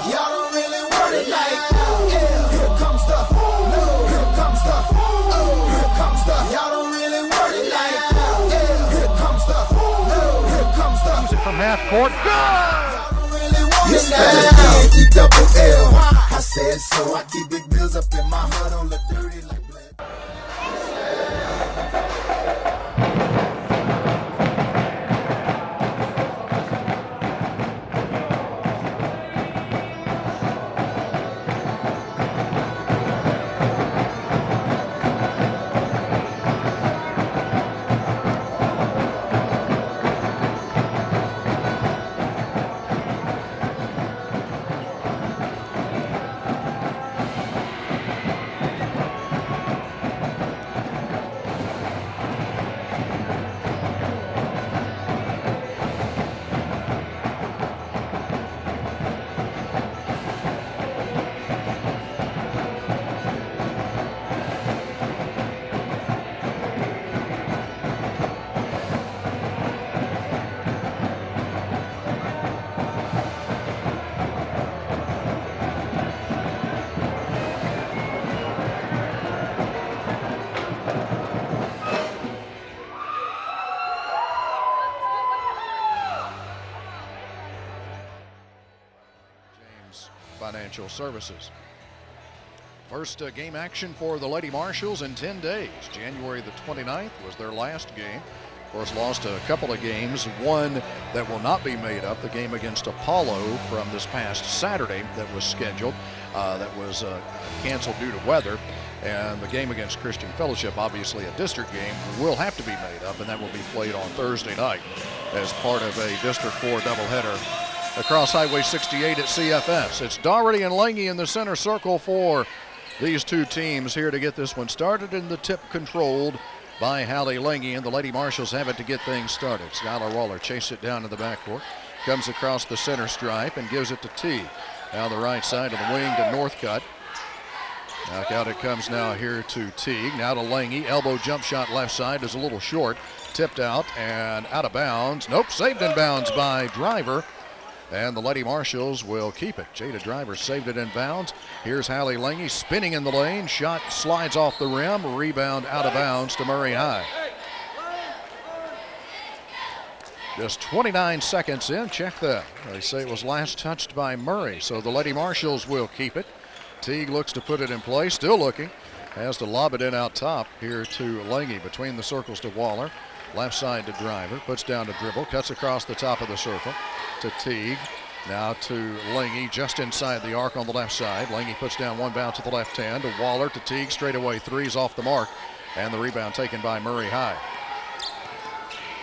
Y'all don't really want it like that. Yeah. Here comes the, no. Here comes the, oh. Here comes the, y'all don't really want it like that. Yeah. Here comes the, no. Here comes the. Use it from half court. Y'all don't really want it now. E-double-L. I said so. I keep big bills up in my hood on the dirty like blood. Financial Services. First game action for the Lady Marshals in 10 days. January the 29th was their last game. Of course, lost a couple of games. One that will not be made up, the game against Apollo from this past Saturday that was scheduled, that was canceled due to weather. And the game against Christian Fellowship, obviously a district game, will have to be made up, and that will be played on Thursday night as part of a District 4 doubleheader across Highway 68 at CFS. It's Daugherty and Lange in the center circle for these two teams here to get this one started, and the tip controlled by Hallie Lange, and the Lady Marshals have it to get things started. Skylar Waller chased it down to the backcourt, comes across the center stripe and gives it to T. Now the right side of the wing to Northcutt. Back out it comes now here to Teague. Now to Lange. Elbow jump shot left side is a little short. Tipped out and out of bounds. Nope, saved in bounds by Driver. And the Lady Marshals will keep it. Jada Driver saved it in bounds. Here's Hallie Lange spinning in the lane. Shot slides off the rim. Rebound out of bounds to Murray High. Just 29 seconds in. Check that. They say it was last touched by Murray, so the Lady Marshals will keep it. Teague looks to put it in play, still looking. Has to lob it in out top here to Lange, between the circles to Waller. Left side to Driver, puts down to dribble, cuts across the top of the circle to Teague. Now to Lange, just inside the arc on the left side. Lange puts down one bounce at the left hand to Waller, to Teague, straightaway threes off the mark, and the rebound taken by Murray High.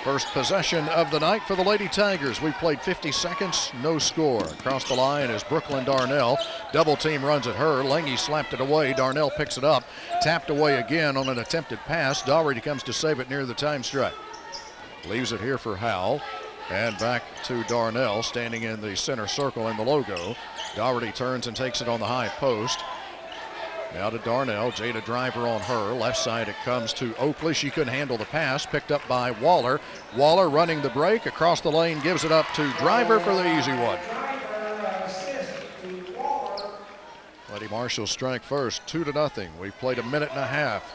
First possession of the night for the Lady Tigers. We played 50 seconds, no score. Across the line is Brooklyn Darnell. Double team runs at her. Lange slapped it away. Darnell picks it up. Tapped away again on an attempted pass. Daugherty comes to save it near the time stripe. Leaves it here for Howell. And back to Darnell, standing in the center circle in the logo. Daugherty turns and takes it on the high post. Now to Darnell, Jada Driver on her. Left side it comes to Oakley. She couldn't handle the pass, picked up by Waller. Waller running the break, across the lane, gives it up to Driver for the easy one. Lady Marshals strike first, 2-0. We've played a minute and a half.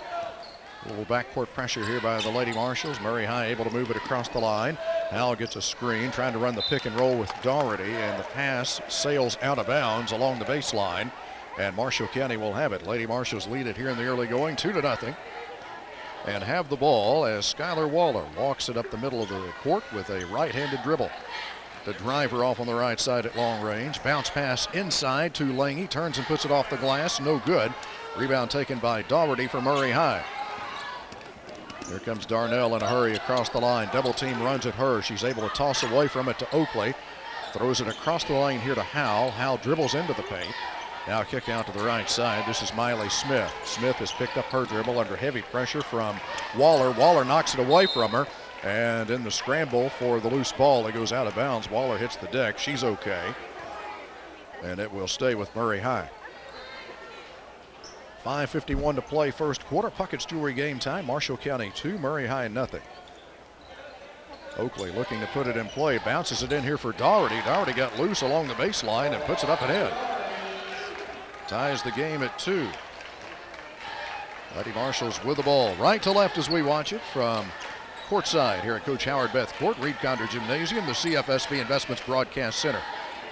A little backcourt pressure here by the Lady Marshals. Murray High able to move it across the line. Howell gets a screen, trying to run the pick and roll with Daugherty, and the pass sails out of bounds along the baseline. And Marshall County will have it. Lady Marshals lead it here in the early going, 2-0. And have the ball as Skylar Waller walks it up the middle of the court with a right-handed dribble. The Driver off on the right side at long range. Bounce pass inside to Lange. Turns and puts it off the glass. No good. Rebound taken by Daugherty for Murray High. Here comes Darnell in a hurry across the line. Double team runs at her. She's able to toss away from it to Oakley. Throws it across the lane here to Howell. Howell dribbles into the paint. Now a kick out to the right side. This is Miley Smith. Smith has picked up her dribble under heavy pressure from Waller. Waller knocks it away from her. And in the scramble for the loose ball, it goes out of bounds. Waller hits the deck. She's okay. And it will stay with Murray High. 5:51 to play first quarter. Puckett's Jewelry game time. Marshall County 2, Murray High 0. Oakley looking to put it in play. Bounces it in here for Daugherty. Daugherty got loose along the baseline and puts it up and in. Ties the game at 2. Lady Marshals with the ball. Right to left as we watch it from courtside here at Coach Howard Beth Court, Reed Condor Gymnasium, the CFSB Investments Broadcast Center.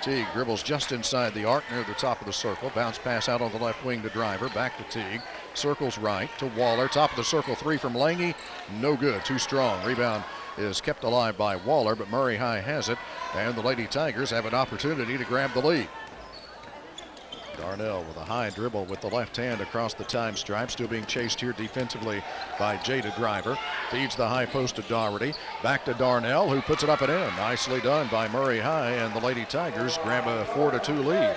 Teague dribbles just inside the arc near the top of the circle. Bounce pass out on the left wing to Driver. Back to Teague. Circles right to Waller. Top of the circle three from Lange. No good. Too strong. Rebound is kept alive by Waller, but Murray High has it. And the Lady Tigers have an opportunity to grab the lead. Darnell with a high dribble with the left hand across the time stripe, still being chased here defensively by Jada Driver. Feeds the high post to Daugherty. Back to Darnell, who puts it up and in. Nicely done by Murray High, and the Lady Tigers grab a 4-2 lead.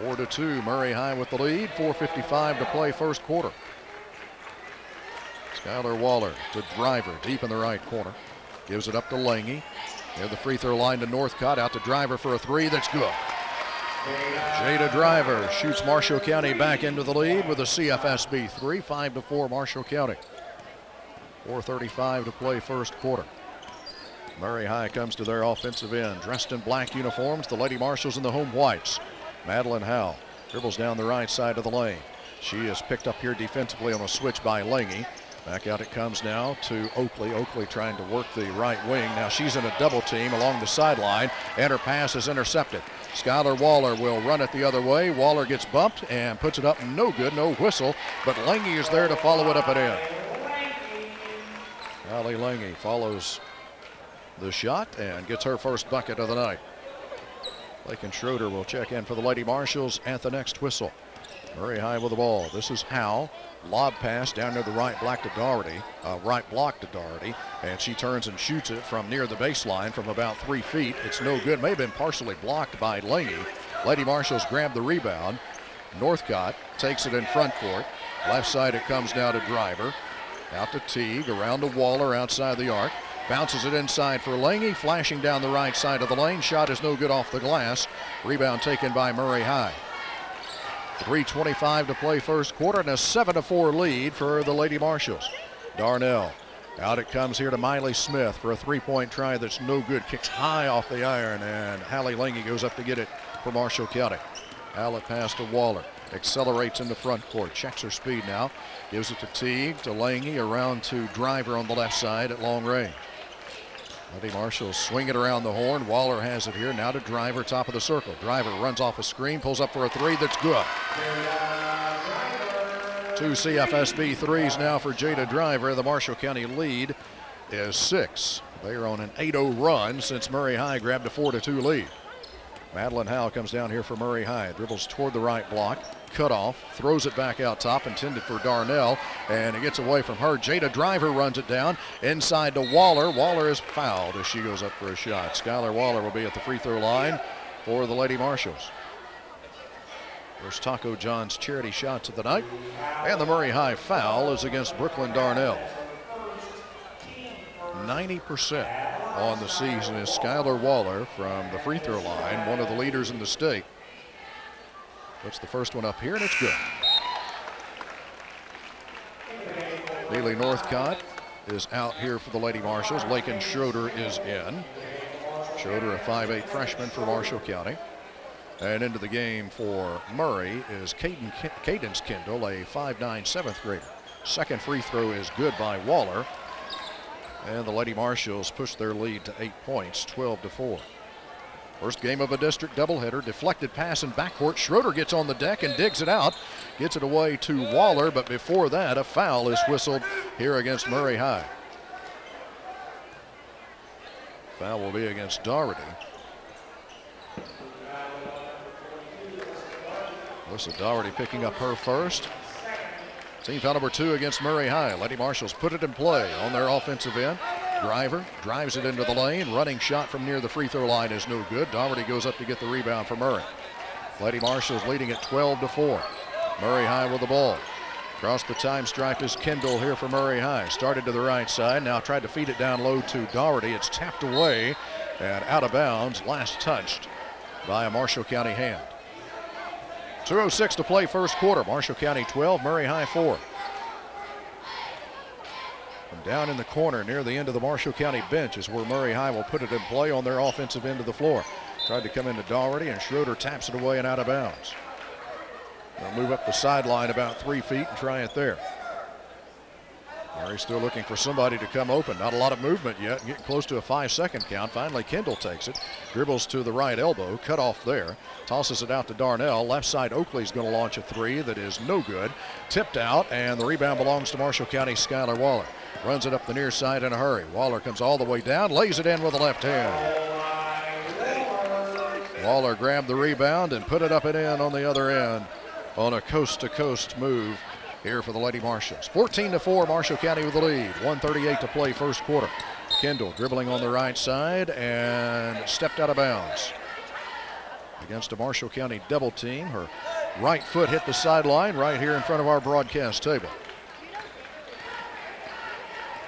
4-2, Murray High with the lead. 4:55 to play first quarter. Skylar Waller to Driver, deep in the right corner. Gives it up to Lange. Near the free throw line to Northcott, out to Driver for a three, that's good. Jada Driver shoots Marshall County back into the lead with a CFSB 3, 5-4 Marshall County. 4:35 to play first quarter. Murray High comes to their offensive end, dressed in black uniforms, the Lady Marshals in the home whites. Madeline Howell dribbles down the right side of the lane. She is picked up here defensively on a switch by Lange. Back out it comes now to Oakley. Oakley trying to work the right wing. Now she's in a double team along the sideline, and her pass is intercepted. Skylar Waller will run it the other way. Waller gets bumped and puts it up. No good, no whistle, but Lange is there to follow it up and in. Allie Lange follows the shot and gets her first bucket of the night. Lakin Schroeder will check in for the Lady Marshals at the next whistle. Murray High with the ball. This is Howell. Lob pass down near the right block to Daugherty, and she turns and shoots it from near the baseline from about 3 feet. It's no good. May have been partially blocked by Lange. Lady Marshals grab the rebound. Northcott takes it in front court. Left side it comes now to Driver. Out to Teague, around to Waller outside the arc. Bounces it inside for Lange, flashing down the right side of the lane. Shot is no good off the glass. Rebound taken by Murray High. 3:25 to play first quarter, and a 7-4 lead for the Lady Marshals. Darnell, out it comes here to Miley Smith for a three-point try that's no good. Kicks high off the iron, and Hallie Lange goes up to get it for Marshall County. Outlet pass to Waller. accelerates in the front court, checks her speed now, gives it to Teague, to Lange, around to Driver on the left side at long range. Lady Marshall swing it around the horn. Waller has it here, now to Driver, top of the circle. Driver runs off a screen, pulls up for a three that's good. 2 CFSB threes now for Jada Driver. The Marshall County lead is 6. They are on an 8-0 run since Murray High grabbed a 4-2 lead. Madeline Howe comes down here for Murray High, dribbles toward the right block, cut off, throws it back out top, intended for Darnell, and it gets away from her. Jada Driver runs it down inside to Waller. Waller is fouled as she goes up for a shot. Skylar Waller will be at the free throw line for the Lady Marshalls. There's Taco John's charity shots of the night, and the Murray High foul is against Brooklyn Darnell. 90% on the season is Skylar Waller from the free throw line, one of the leaders in the state. Puts the first one up here, and it's good. Neely Northcott is out here for the Lady Marshalls. Lakin Schroeder is in. Schroeder, a 5'8 freshman for Marshall County. And into the game for Murray is Cadence Kendall, a 5'9 7th grader. Second free throw is good by Waller. And the Lady Marshalls push their lead to 8 points, 12-4. First game of a district doubleheader. Deflected pass in backcourt. Schroeder gets on the deck and digs it out. Gets it away to Waller, but before that, a foul is whistled here against Murray High. Foul will be against Doherty. Alyssa Doherty picking up her first. Team foul number 2 against Murray High. Lady Marshalls put it in play on their offensive end. Driver drives it into the lane. Running shot from near the free throw line is no good. Doherty goes up to get the rebound for Murray. Lady Marshalls leading at 12-4. Murray High with the ball. Across the time stripe is Kendall here for Murray High. Started to the right side. Now tried to feed it down low to Doherty. It's tapped away and out of bounds. Last touched by a Marshall County hand. 2:06 to play first quarter. Marshall County 12, Murray High 4. From down in the corner near the end of the Marshall County bench is where Murray High will put it in play on their offensive end of the floor. Tried to come into Doherty, and Schroeder taps it away and out of bounds. They'll move up the sideline about 3 feet and try it there. Murray's still looking for somebody to come open. Not a lot of movement yet. Getting close to a 5-second count. Finally, Kendall takes it. Dribbles to the right elbow. Cut off there. Tosses it out to Darnell. Left side, Oakley's going to launch a three that is no good. Tipped out, and the rebound belongs to Marshall County Skylar Waller. Runs it up the near side in a hurry. Waller comes all the way down. Lays it in with the left hand. Waller grabbed the rebound and put it up and in on the other end on a coast-to-coast move here for the Lady Marshalls. 14-4, Marshall County with the lead. 1:38 to play first quarter. Kendall dribbling on the right side and stepped out of bounds. Against a Marshall County double team. Her right foot hit the sideline right here in front of our broadcast table.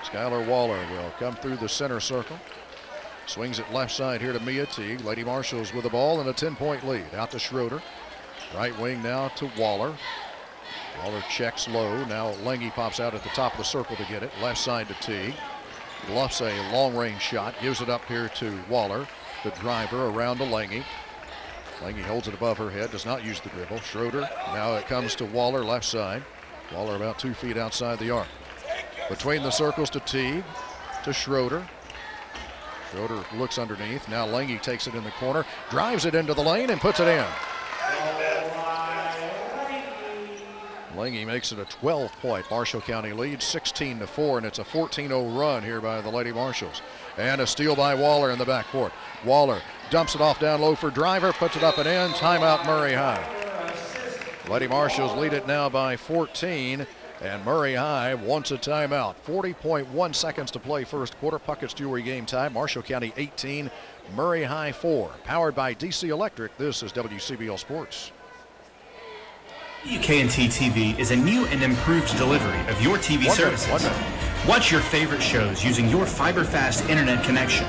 Skylar Waller will come through the center circle. Swings it left side here to Mia Teague. Lady Marshalls with the ball and a 10-point lead. Out to Schroeder. Right wing now to Waller. Waller checks low. Now Lange pops out at the top of the circle to get it. Left side to Teague. Bluffs a long-range shot. Gives it up here to Waller. The driver around to Lange. Lange holds it above her head. Does not use the dribble. Schroeder. Now it comes to Waller left side. Waller about 2 feet outside the arc. Between the circles to Teague. To Schroeder. Schroeder looks underneath. Now Lange takes it in the corner. Drives it into the lane and puts it in. Lange makes it a 12-point Marshall County lead, 16-4, and it's a 14-0 run here by the Lady Marshalls. And a steal by Waller in the backcourt. Waller dumps it off down low for Driver, puts it up and in. Timeout Murray High. Lady Marshalls lead it now by 14, and Murray High wants a timeout. 40.1 seconds to play first quarter. Puckett's Jewelry game time. Marshall County 18, Murray High 4. Powered by DC Electric, this is WCBL Sports. WKNT TV is a new and improved delivery of your TV services. Watch your favorite shows using your fiber-fast internet connection.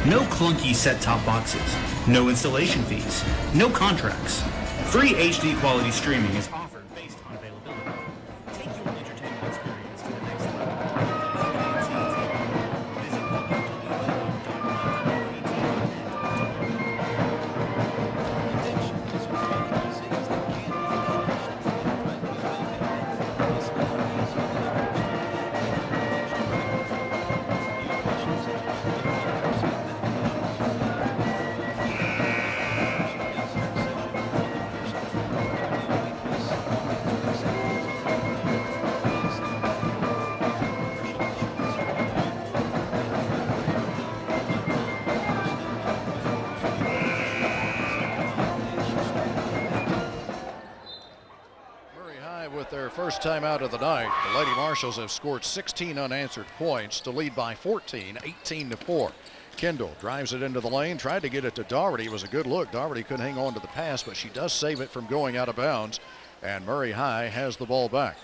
No clunky set-top boxes. No installation fees. No contracts. Free HD quality streaming is offered based on availability. Take your entertainment experience to the next level. First time out of the night, the Lady Marshals have scored 16 unanswered points to lead by 14, 18-4. Kendall drives it into the lane, tried to get it to Daugherty. It was a good look. Daugherty couldn't hang on to the pass, but she does save it from going out of bounds, and Murray High has the ball back.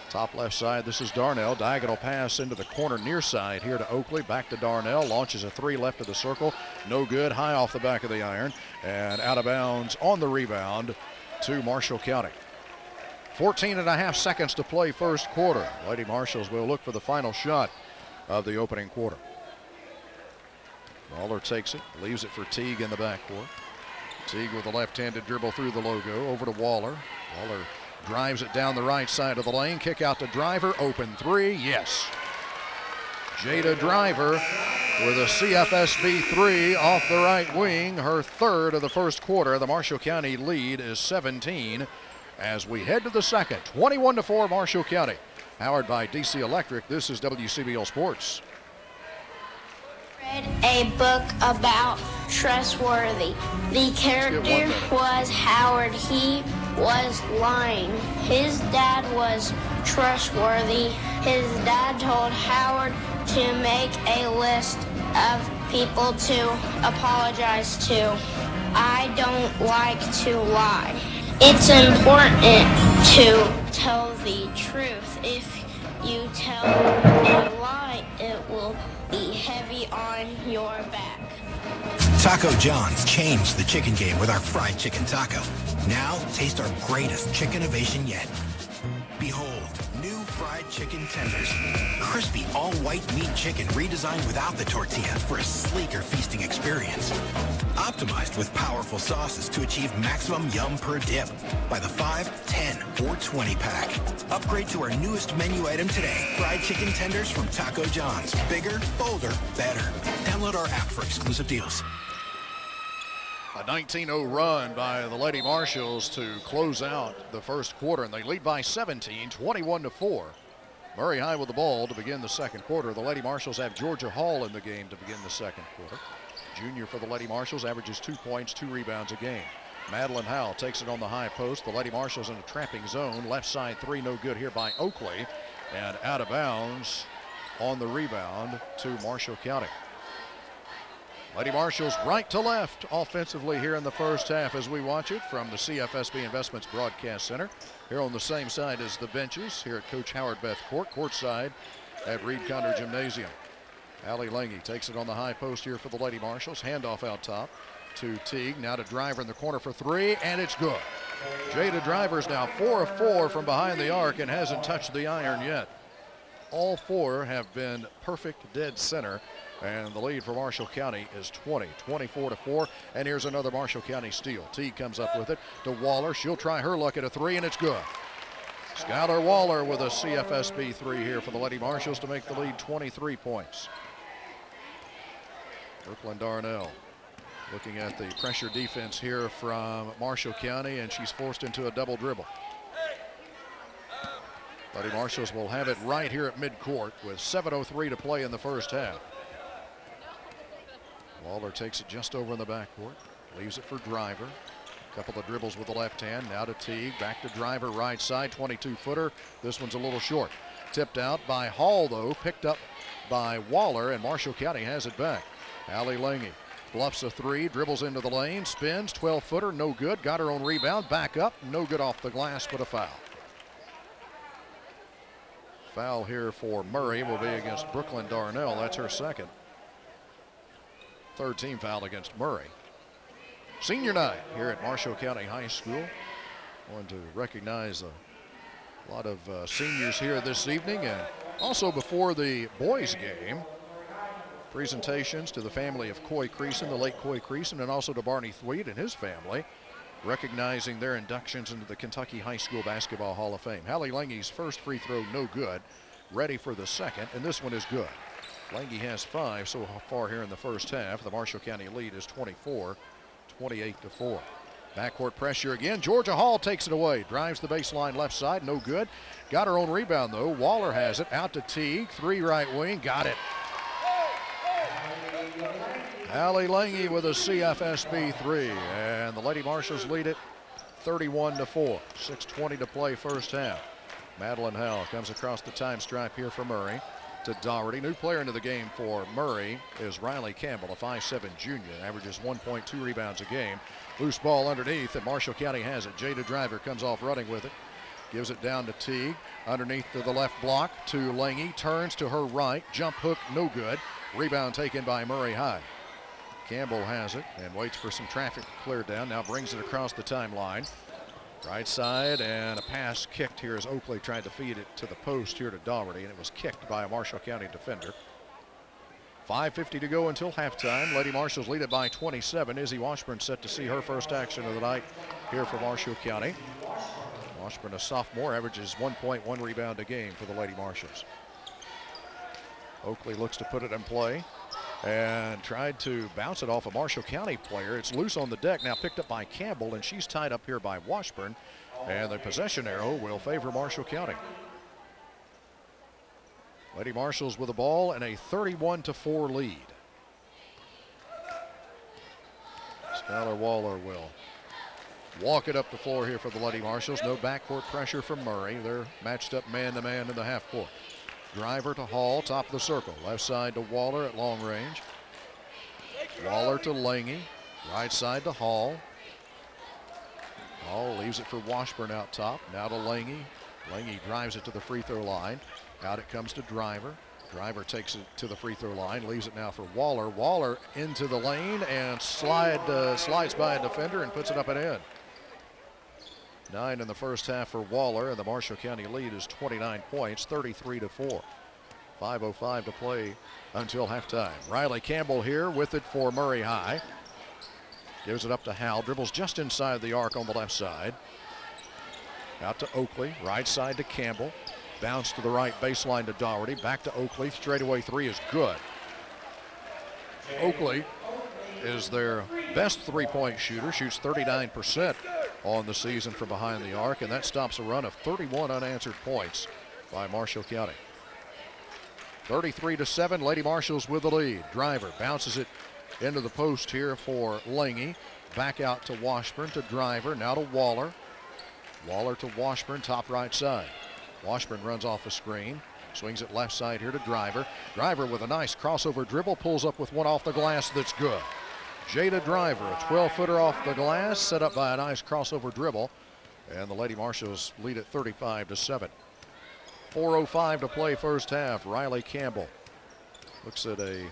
Top left side, this is Darnell. Diagonal pass into the corner near side here to Oakley. Back to Darnell. Launches a three left of the circle. No good. High off the back of the iron. And out of bounds on the rebound to Marshall County. 14.5 seconds to play first quarter. Lady Marshals will look for the final shot of the opening quarter. Waller takes it. Leaves it for Teague in the backcourt. Teague with a left-handed dribble through the logo. Over to Waller. Waller drives it down the right side of the lane. Kick out to Driver. Open three. Yes. Jada Driver with a CFSB three off the right wing. Her third of the first quarter. The Marshall County lead is 17 as we head to the second. 21-4 Marshall County. Powered by DC Electric. This is WCBL Sports. Read a book about Trustworthy. The character was Howard. He was lying. His dad was trustworthy. His dad told Howard to make a list of people to apologize to. I don't like to lie. It's important to tell the truth. If you tell a lie, it will be heavy on your back. Taco John's changed the chicken game with our fried chicken taco. Now, taste our greatest chicken innovation yet. Behold, new fried chicken tenders. Crispy, all-white meat chicken redesigned without the tortilla for a sleeker feasting experience. Optimized with powerful sauces to achieve maximum yum per dip by the 5, 10, or 20 pack. Upgrade to our newest menu item today. Fried chicken tenders from Taco John's. Bigger, bolder, better. Download our app for exclusive deals. A 19-0 run by the Lady Marshals to close out the first quarter, and they lead by 17, 21-4. Murray High with the ball to begin the second quarter. The Lady Marshals have Georgia Hall in the game to begin the second quarter. Junior for the Lady Marshals averages 2 points, 2 rebounds a game. Madeline Howell takes it on the high post. The Lady Marshals in a trapping zone. Left side three, no good here by Oakley. And out of bounds on the rebound to Marshall County. Lady Marshals right to left offensively here in the first half as we watch it from the CFSB Investments Broadcast Center. Here on the same side as the benches here at Coach Howard Beth Court, courtside at Reed Condor Gymnasium. Allie Lange takes it on the high post here for the Lady Marshals. Handoff out top to Teague. Now to Driver in the corner for three, and it's good. Jada Driver's now 4 of 4 from behind the arc and hasn't touched the iron yet. All 4 have been perfect dead center. And the lead for Marshall County is 20, 24-4. And here's another Marshall County steal. Teague comes up with it to Waller. She'll try her luck at a three, and it's good. Skylar Waller with a CFSB three here for the Lady Marshals to make the lead 23 points. Brooklyn Darnell looking at the pressure defense here from Marshall County, and she's forced into a double dribble. Lady Marshals will have it right here at midcourt with 7:03 to play in the first half. Waller takes it just over in the backcourt, leaves it for Driver. A couple of dribbles with the left hand. Now to Teague, back to Driver, right side, 22-footer. This one's a little short. Tipped out by Hall, though, picked up by Waller, and Marshall County has it back. Allie Lange bluffs a three, dribbles into the lane, spins, 12-footer, no good. Got her own rebound, back up, no good off the glass, but a foul. Foul here for Murray will be against Brooklyn Darnell. That's her second. Third team foul against Murray. Senior night here at Marshall County High School. Want to recognize a lot of seniors here this evening, and also before the boys game, presentations to the family of Coy Creason, the late Coy Creason, and also to Barney Thweet and his family, recognizing their inductions into the Kentucky High School Basketball Hall of Fame. Hallie Lange's first free throw, no good. Ready for the second, and this one is good. Lange has 5 so far here in the first half. The Marshall County lead is 24, 28-4. Backcourt pressure again. Georgia Hall takes it away. Drives the baseline left side, no good. Got her own rebound though. Waller has it. Out to Teague. 3 right wing. Got it. Allie Lange with a CFSB 3. And the Lady Marshals lead it 31-4. 6:20 to play first half. Madeline Howell comes across the time stripe here for Murray to Doherty. New player into the game for Murray is Riley Campbell, a 5'7" junior, averages 1.2 rebounds a game. Loose ball underneath, and Marshall County has it. Jada Driver comes off running with it. Gives it down to Teague. Underneath to the left block to Lange. Turns to her right. Jump hook, no good. Rebound taken by Murray High. Campbell has it and waits for some traffic to clear down. Now brings it across the timeline. Right side, and a pass kicked here as Oakley tried to feed it to the post here to Doherty, and it was kicked by a Marshall County defender. 5:50 to go until halftime. Lady Marshalls lead it by 27. Izzy Washburn set to see her first action of the night here for Marshall County. Washburn, a sophomore, averages 1.1 rebound a game for the Lady Marshalls. Oakley looks to put it in play and tried to bounce it off a Marshall County player. It's loose on the deck, now picked up by Campbell, and she's tied up here by Washburn, and the possession arrow will favor Marshall County. Lady Marshalls with the ball and a 31-4 lead. Skylar Waller will walk it up the floor here for the Lady Marshalls. No backcourt pressure from Murray. They're matched up man-to-man in the half court. Driver to Hall, top of the circle. Left side to Waller at long range. Waller to Lange. Right side to Hall. Hall leaves it for Washburn out top. Now to Lange. Lange drives it to the free throw line. Out it comes to Driver. Driver takes it to the free throw line. Leaves it now for Waller. Waller into the lane and slides by a defender and puts it up and in. 9 in the first half for Waller, and the Marshall County lead is 29 points, 33-4. 5:05 to play until halftime. Riley Campbell here with it for Murray High. Gives it up to Howell, dribbles just inside the arc on the left side. Out to Oakley, right side to Campbell. Bounce to the right baseline to Doherty, back to Oakley. Straightaway three is good. Oakley is their best three-point shooter, shoots 39% on the season from behind the arc, and that stops a run of 31 unanswered points by Marshall County. 33-7, Lady Marshalls with the lead. Driver bounces it into the post here for Lange. Back out to Washburn, to Driver, now to Waller. Waller to Washburn, top right side. Washburn runs off a screen, swings it left side here to Driver. Driver with a nice crossover dribble, pulls up with one off the glass that's good. Jada Driver, a 12-footer off the glass, set up by a nice crossover dribble, and the Lady Marshalls lead at 35-7. 4:05 to play first half. Riley Campbell looks at a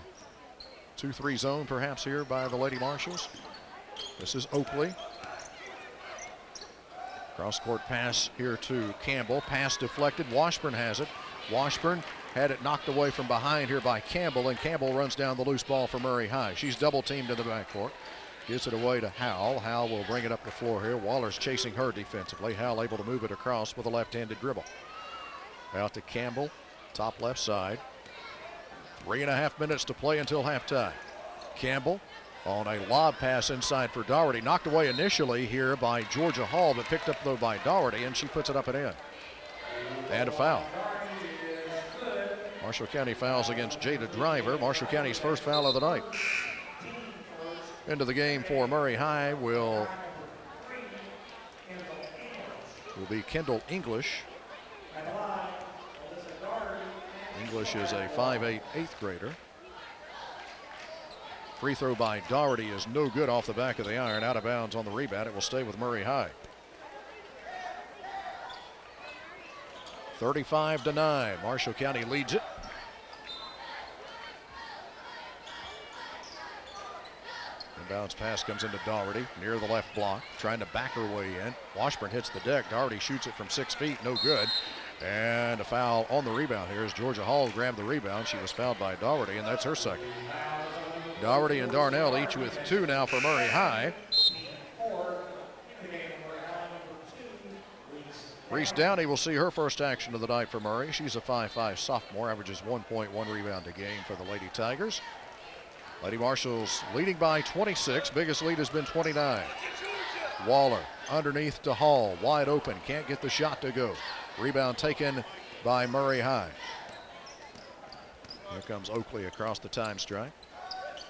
2-3 zone perhaps here by the Lady Marshalls. This is Oakley. Cross-court pass here to Campbell. Pass deflected. Washburn has it. Washburn had it knocked away from behind here by Campbell, and Campbell runs down the loose ball for Murray High. She's double-teamed in the backcourt. Gives it away to Howell. Howell will bring it up the floor here. Waller's chasing her defensively. Howell able to move it across with a left-handed dribble. Out to Campbell, top left side. 3.5 minutes to play until halftime. Campbell on a lob pass inside for Doherty. Knocked away initially here by Georgia Hall, but picked up though by Doherty, and she puts it up and in. And a foul. Marshall County fouls against Jada Driver. Marshall County's first foul of the night. Into the game for Murray High will be Kendall English. English is a 5'8" 8th grader. Free throw by Doherty is no good off the back of the iron. Out of bounds on the rebound. It will stay with Murray High. 35-9. Marshall County leads it. Inbounds pass comes into Doherty near the left block, trying to back her way in. Washburn hits the deck. Doherty shoots it from 6 feet, no good. And a foul on the rebound here as Georgia Hall grabbed the rebound. She was fouled by Doherty, and that's her second. Doherty and Darnell each with 2 now for Murray High. Reese Downey will see her first action of the night for Murray. She's a 5'5" sophomore, averages 1.1 rebound a game for the Lady Tigers. Lady Marshalls leading by 26. Biggest lead has been 29. Waller underneath to Hall, wide open, can't get the shot to go. Rebound taken by Murray High. Here comes Oakley across the time stripe.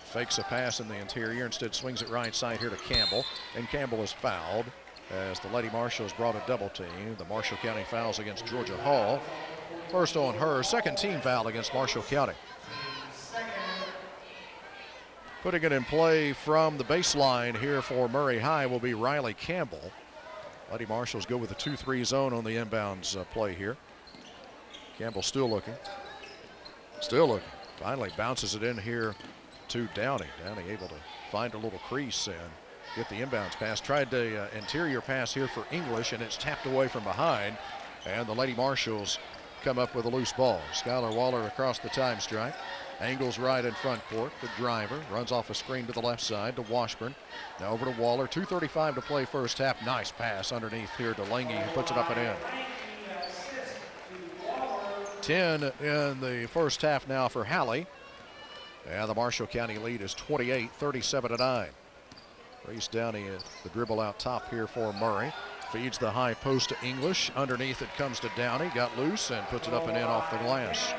Fakes a pass in the interior, instead swings it right side here to Campbell, and Campbell is fouled. as the Lady Marshals brought a double team. The Marshall County fouls against Georgia Hall. First on her, second team foul against Marshall County. Putting it in play from the baseline here for Murray High will be Riley Campbell. Lady Marshals go with a 2-3 zone on the inbounds play here. Campbell still looking. Finally bounces it in here to Downey. Downey able to find a little crease and get the inbounds pass. Tried the interior pass here for English, and it's tapped away from behind. And the Lady Marshals come up with a loose ball. Skylar Waller across the time stripe. Angles right in front court. The driver runs off a screen to the left side to Washburn. Now over to Waller. 2:35 to play first half. Nice pass underneath here to Lange, who puts it up and in. 10 in the first half now for Halley. And the Marshall County lead is 28, 37-9. Reese Downey, the dribble out top here for Murray. Feeds the high post to English. Underneath it comes to Downey. Got loose and puts it up and in off the glass.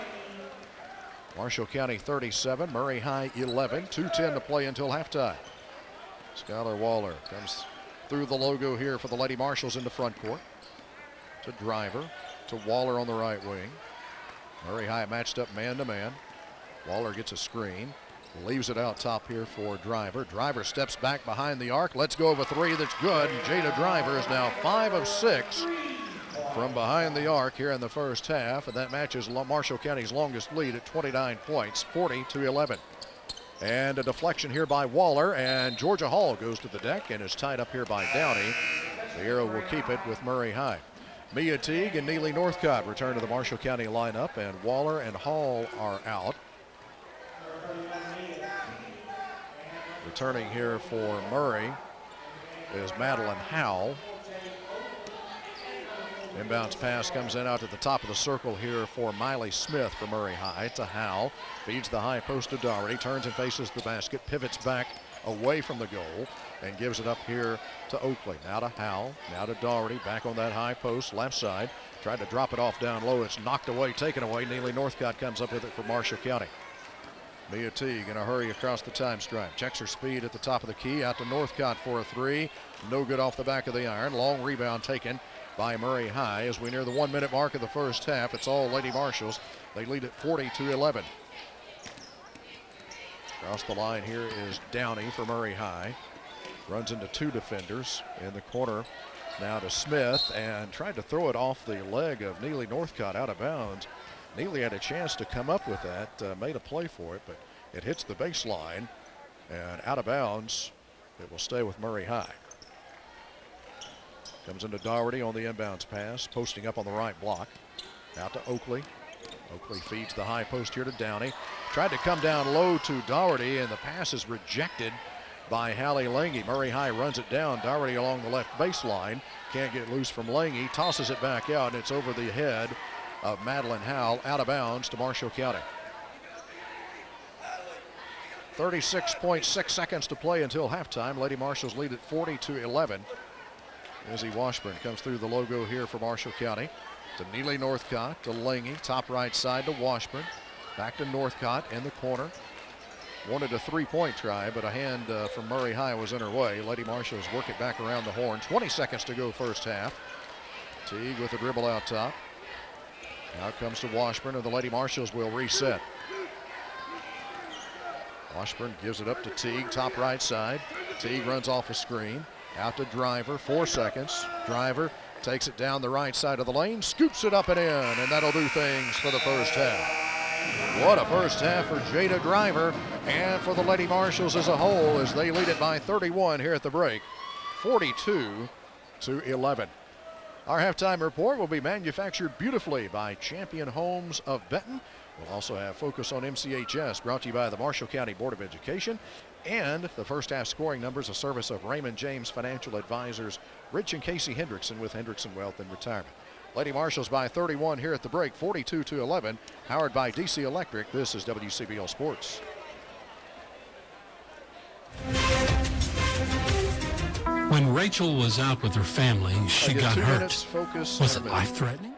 Marshall County 37, Murray High 11. 2:10 to play until halftime. Skylar Waller comes through the logo here for the Lady Marshals in the front court. To Driver, to Waller on the right wing. Murray High matched up man-to-man. Waller gets a screen. Leaves it out top here for Driver. Driver steps back behind the arc. Let's go of a three that's good. And Jada Driver is now 5 of 6 from behind the arc here in the first half. And that matches Marshall County's longest lead at 29 points, 40-11. And a deflection here by Waller. And Georgia Hall goes to the deck and is tied up here by Downey. The Arrow will keep it with Murray High. Mia Teague and Neely Northcott return to the Marshall County lineup. And Waller and Hall are out. Returning here for Murray is Madeline Howell. Inbounds pass comes in out at the top of the circle here for Miley Smith for Murray High. To Howell. Feeds the high post to Doherty. Turns and faces the basket. Pivots back away from the goal and gives it up here to Oakley. Now to Howell. Now to Doherty. Back on that high post. Left side. Tried to drop it off down low. It's knocked away. Taken away. Neely Northcott comes up with it for Marshall County. Mia Teague in a hurry across the time stripe. Checks her speed at the top of the key. Out to Northcott for a three. No good off the back of the iron. Long rebound taken by Murray High. As we near the 1 minute mark of the first half, it's all Lady Marshals. They lead at 40-11. Across the line here is Downey for Murray High. Runs into two defenders in the corner. Now to Smith and tried to throw it off the leg of Neely Northcott out of bounds. Neely had a chance to come up with that, made a play for it, but it hits the baseline and out of bounds. It will stay with Murray High. Comes into Doherty on the inbounds pass, posting up on the right block. Out to Oakley. Oakley feeds the high post here to Downey. Tried to come down low to Doherty, and the pass is rejected by Hallie Lange. Murray High runs it down. Doherty along the left baseline. Can't get loose from Lange. Tosses it back out, and it's over the head of Madeline Howell, out of bounds to Marshall County. 36.6 seconds to play until halftime. Lady Marshals lead at 40-11. Izzy Washburn comes through the logo here for Marshall County. To Neely Northcott, to Lange, top right side to Washburn. Back to Northcott in the corner. Wanted a three-point try, but a hand from Murray High was in her way. Lady Marshals work it back around the horn. 20 seconds to go first half. Teague with a dribble out top. Now it comes to Washburn, and the Lady Marshals will reset. Washburn gives it up to Teague, top right side. Teague runs off a screen. Out to Driver, 4 seconds. Driver takes it down the right side of the lane, scoops it up and in, and that'll do things for the first half. What a first half for Jada Driver and for the Lady Marshals as a whole as they lead it by 31 here at the break, 42-11. Our halftime report will be manufactured beautifully by Champion Homes of Benton. We'll also have Focus on MCHS, brought to you by the Marshall County Board of Education. And the first half scoring numbers, a service of Raymond James Financial Advisors, Rich and Casey Hendrickson with Hendrickson Wealth and Retirement. Lady Marshals by 31 here at the break, 42-11. Powered by DC Electric, this is WCBL Sports. When Rachel was out with her family, she got hurt. Was it life-threatening?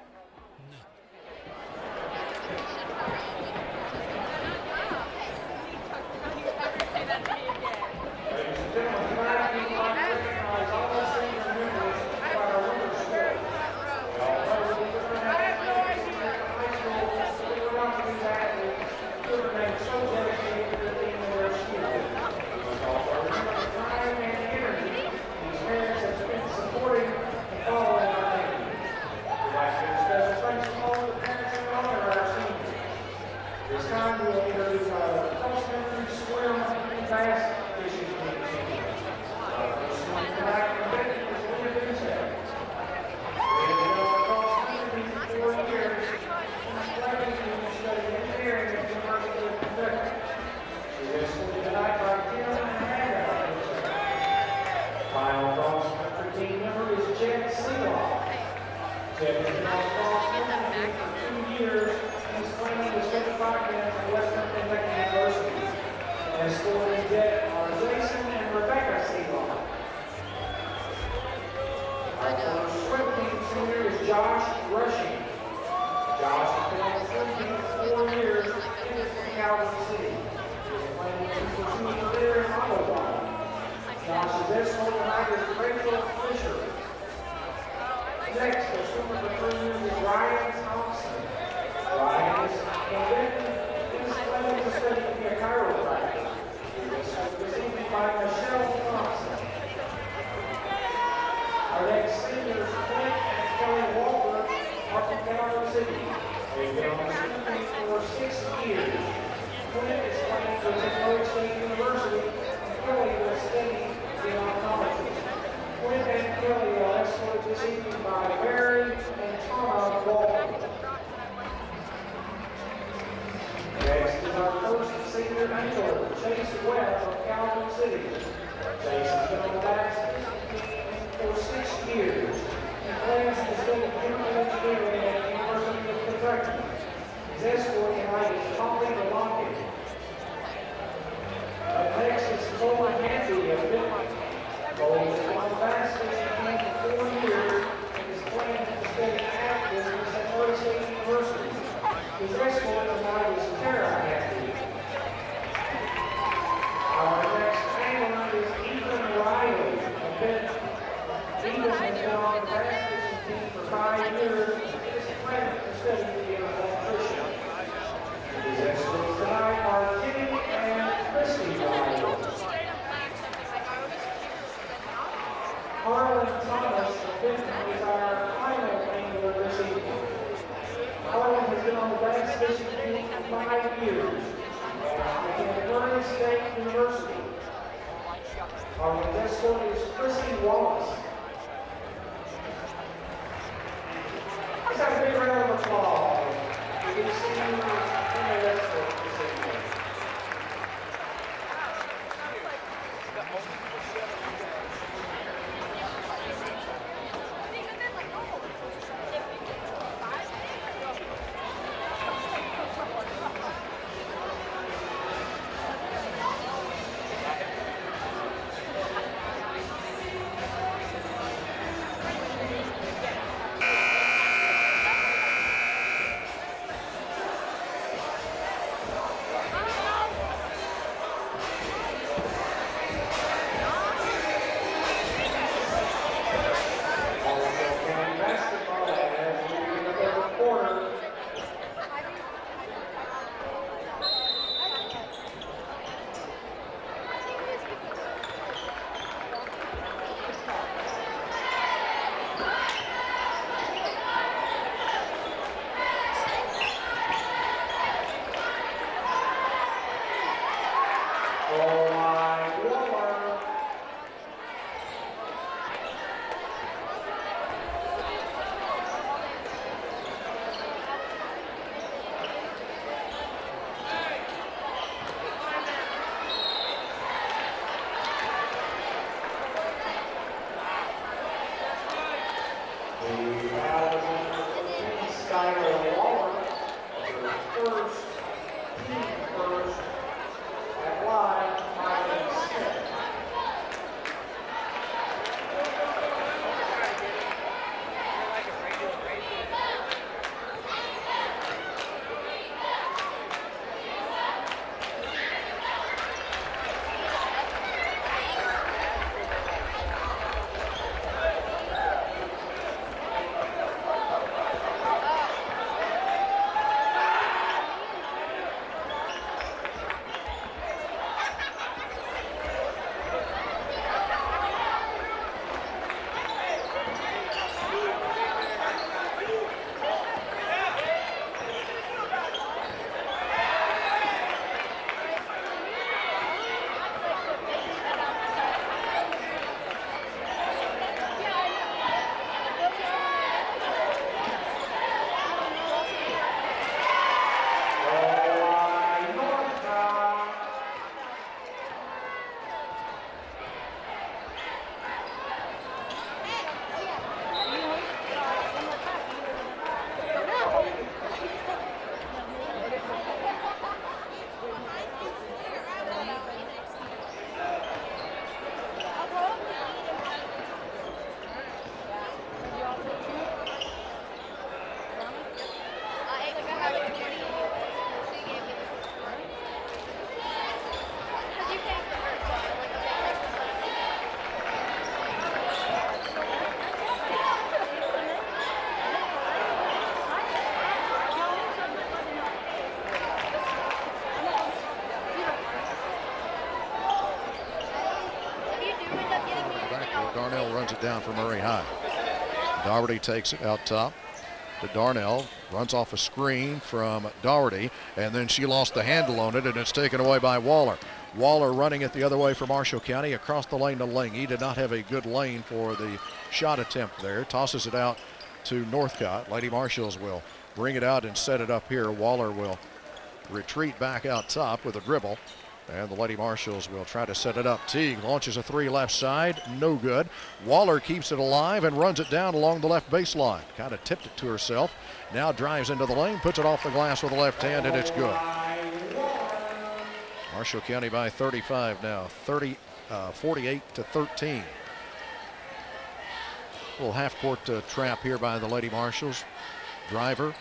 down for Murray High. Doherty takes it out top to Darnell. Runs off a screen from Doherty, and then she lost the handle on it, and it's taken away by Waller. Waller running it the other way for Marshall County across the lane to Ling. He did not have a good lane for the shot attempt there. Tosses it out to Northcott. Lady Marshalls will bring it out and set it up here. Waller will retreat back out top with a dribble, and the Lady Marshalls will try to set it up. Teague launches a three left side, no good. Waller keeps it alive and runs it down along the left baseline. Kind of tipped it to herself. Now drives into the lane, puts it off the glass with the left hand, and it's good. Marshall County by 35 now, 48-13. Little half-court trap here by the Lady Marshalls. Driver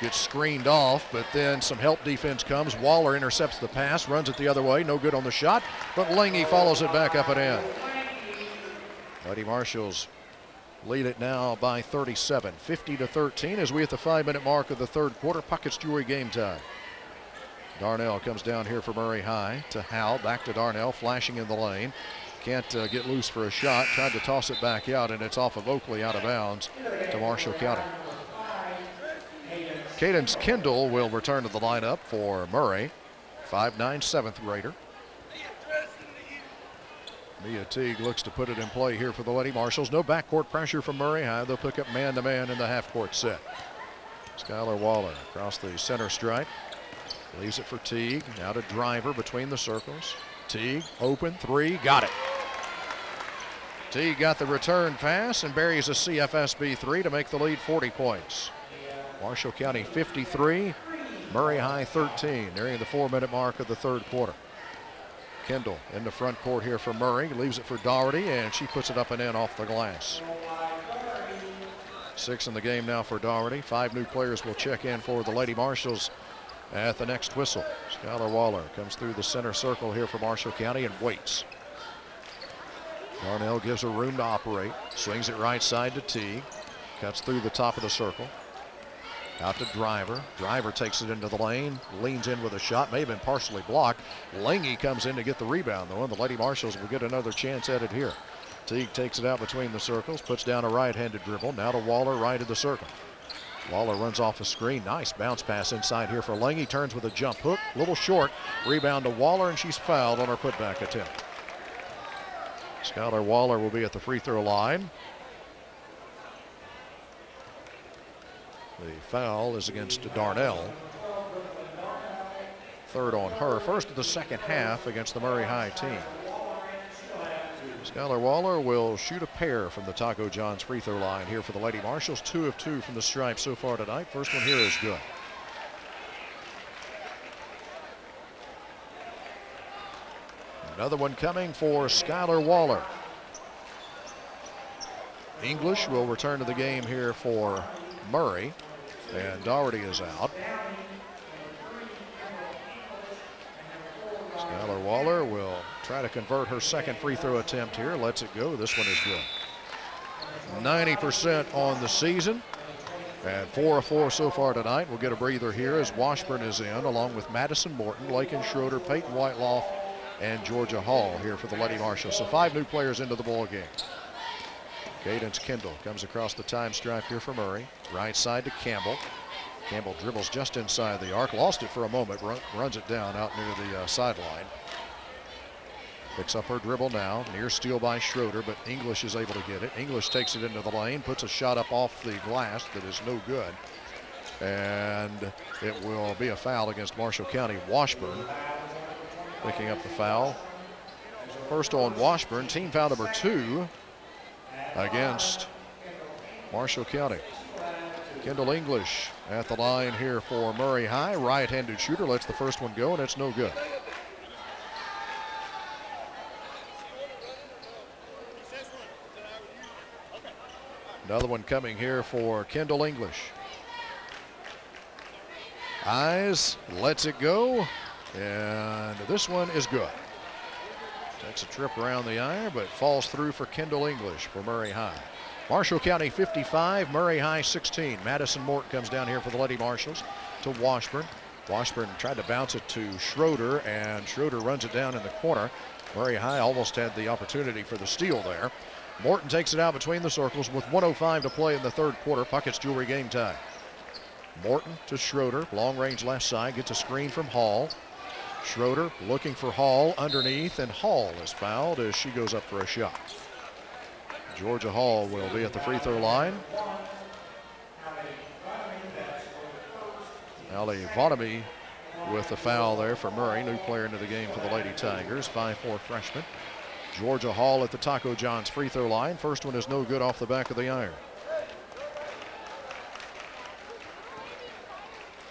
gets screened off, but then some help defense comes. Waller intercepts the pass, runs it the other way, no good on the shot, but Lange follows it back up and in. Lady Marshalls lead it now by 37, 50-13 as we at the 5-minute mark of the third quarter. Puckett's Jewelry game time. Darnell comes down here for Murray High to Howell, back to Darnell, flashing in the lane. Can't get loose for a shot, tried to toss it back out, and it's off of Oakley out of bounds to Marshall County. Cadence Kendall will return to the lineup for Murray, 5'9", 7th grader. Mia Teague looks to put it in play here for the Lady Marshalls. No backcourt pressure from Murray High. They'll pick up man-to-man in the half-court set. Skylar Waller across the center stripe. Leaves it for Teague. Now to Driver between the circles. Teague, open, three, got it. Teague got the return pass and buries a CFSB three to make the lead 40 points. Marshall County 53, Murray High 13, nearing the 4-minute mark of the third quarter. Kendall in the front court here for Murray, leaves it for Doherty, and she puts it up and in off the glass. 6 in the game now for Doherty. 5 new players will check in for the Lady Marshalls at the next whistle. Skylar Waller comes through the center circle here for Marshall County and waits. Darnell gives her room to operate, swings it right side to Teague, cuts through the top of the circle. Out to Driver. Driver takes it into the lane, leans in with a shot, may have been partially blocked. Lange comes in to get the rebound though, and the Lady Marshalls will get another chance at it here. Teague takes it out between the circles, puts down a right-handed dribble. Now to Waller, right of the circle. Waller runs off a screen. Nice bounce pass inside here for Lange. Turns with a jump hook. A little short. Rebound to Waller, and she's fouled on her putback attempt. Skylar Waller will be at the free throw line. The foul is against Darnell. Third on her. First of the second half against the Murray High team. Skylar Waller will shoot a pair from the Taco John's free throw line here for the Lady Marshalls. 2 of 2 from the stripe so far tonight. First one here is good. Another one coming for Skylar Waller. English will return to the game here for Murray, and Doherty is out. Skylar Waller will try to convert her second free throw attempt here. Lets it go. This one is good. 90% on the season, and 4 of 4 so far tonight. We'll get a breather here as Washburn is in, along with Madison Morton, Lakin Schroeder, Peyton Whiteloff, and Georgia Hall here for the Lady Marshalls. So 5 new players into the ball game. Cadence Kendall comes across the time stripe here for Murray. Right side to Campbell. Campbell dribbles just inside the arc. Lost it for a moment. Runs it down out near the sideline. Picks up her dribble now. Near steal by Schroeder, but English is able to get it. English takes it into the lane. Puts a shot up off the glass that is no good. And it will be a foul against Marshall County. Washburn picking up the foul. First on Washburn. Team foul number 2 against Marshall County. Kendall English at the line here for Murray High. Right-handed shooter lets the first one go, and it's no good. Another one coming here for Kendall English. Eyes, lets it go, and this one is good. Takes a trip around the eye, but falls through for Kendall English for Murray High. Marshall County 55, Murray High 16. Madison Morton comes down here for the Lady Marshalls to Washburn. Washburn tried to bounce it to Schroeder, and Schroeder runs it down in the corner. Murray High almost had the opportunity for the steal there. Morton takes it out between the circles with 1:05 to play in the third quarter. Puckett's Jewelry game time. Morton to Schroeder, long range left side, gets a screen from Hall. Schroeder looking for Hall underneath, and Hall is fouled as she goes up for a shot. Georgia Hall will be at the free throw line. Allie Vonamy with the foul there for Murray, new player into the game for the Lady Tigers, 5'4" freshman. Georgia Hall at the Taco John's free throw line. First one is no good off the back of the iron.